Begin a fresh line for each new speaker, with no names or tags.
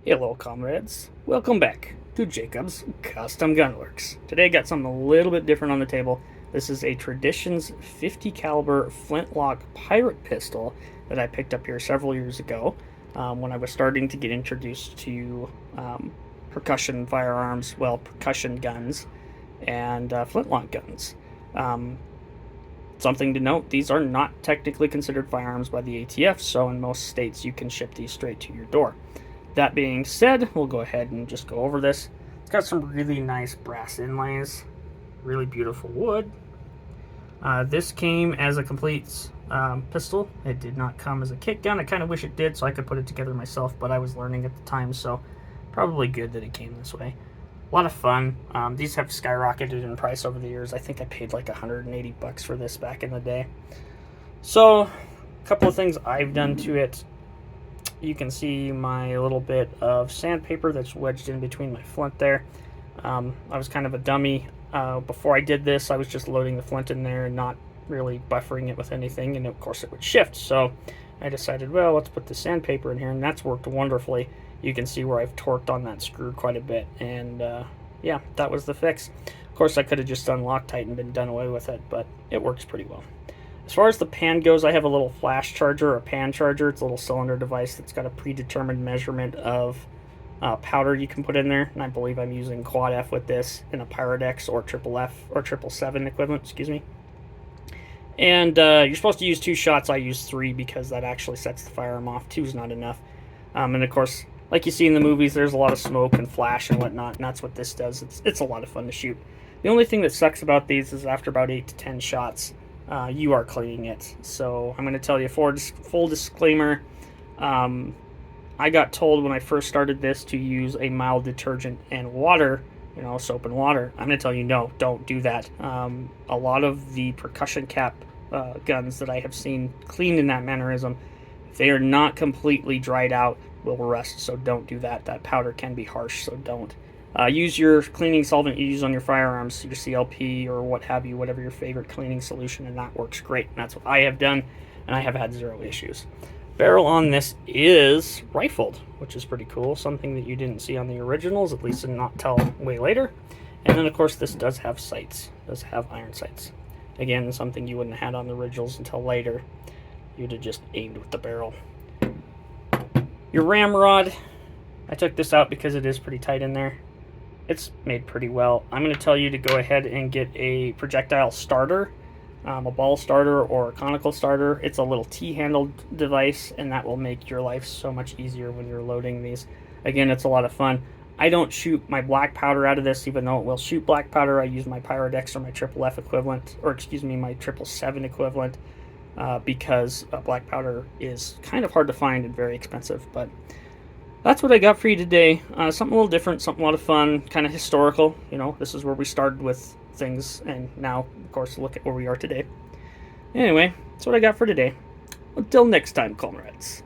Hello, comrades. Welcome back to Jacob's Custom Gunworks. Today, I got something a little bit different on the table. This is a Traditions 50 caliber Flintlock pirate pistol that I picked up here several years ago when I was starting to get introduced to percussion firearms, percussion guns, and flintlock guns. Um, Something to note, these are not technically considered firearms by the ATF, so in most states you can ship these straight to your door. That being said, we'll go ahead and just go over this. It's got some really nice brass inlays, really beautiful wood. This came as a complete pistol. It did not come as a kit gun. I kind of wish it did so I could put it together myself, but I was learning at the time, so probably good that it came this way. A lot of fun. These have skyrocketed in price over the years. I think I paid like $180 for this back in the day. So, a couple of things I've done to it. You can see my little bit of sandpaper that's wedged in between my flint there. I was kind of a dummy. Before I did this, I was just loading the flint in there and not really buffering it with anything, and of course it would shift. So I decided, well, let's put the sandpaper in here, and that's worked wonderfully. You can see where I've torqued on that screw quite a bit, and yeah, that was the fix. Of course, I could have just done Loctite and been done away with it, but it works pretty well. As far as the pan goes, I have a little flash charger or pan charger. It's a little cylinder device that's got a predetermined measurement of powder you can put in there, and I believe I'm using quad F with this in a Pyrodex or triple F or 777 equivalent, excuse me. And you're supposed to use 2 shots. I use 3 because that actually sets the firearm off. 2 is not enough. And of course, like you see in the movies, there's a lot of smoke and flash and whatnot, and that's what this does. It's a lot of fun to shoot. The only thing that sucks about these is after about 8 to 10 shots, you are cleaning it. So I'm going to tell you, full disclaimer, I got told when I first started this to use a mild detergent and water, soap and water. I'm going to tell you, no, don't do that. A lot of the percussion cap guns that I have seen cleaned in that mannerism, if they are not completely dried out, will rust, so don't do that. That powder can be harsh, so don't. Use your cleaning solvent you use on your firearms, your CLP or what have you, whatever your favorite cleaning solution, and that works great. And that's what I have done, and I have had 0 issues. Barrel on this is rifled, which is pretty cool. Something that you didn't see on the originals, at least not till way later. And then, of course, this does have sights. It does have iron sights. Again, something you wouldn't have had on the originals until later. You'd have just aimed with the barrel. Your ramrod, I took this out because it is pretty tight in there. It's made pretty well. I'm going to tell you to go ahead and get a projectile starter, a ball starter or a conical starter. It's a little T-handled device, and that will make your life so much easier when you're loading these. Again, it's a lot of fun. I don't shoot my black powder out of this, even though it will shoot black powder. I use my Pyrodex or my triple F equivalent, or excuse me, my 777 equivalent, because black powder is kind of hard to find and very expensive. But that's what I got for you today. Something a little different, something a lot of fun, kind of historical. This is where we started with things, and now, of course, look at where we are today. Anyway, that's what I got for today. Until next time, comrades.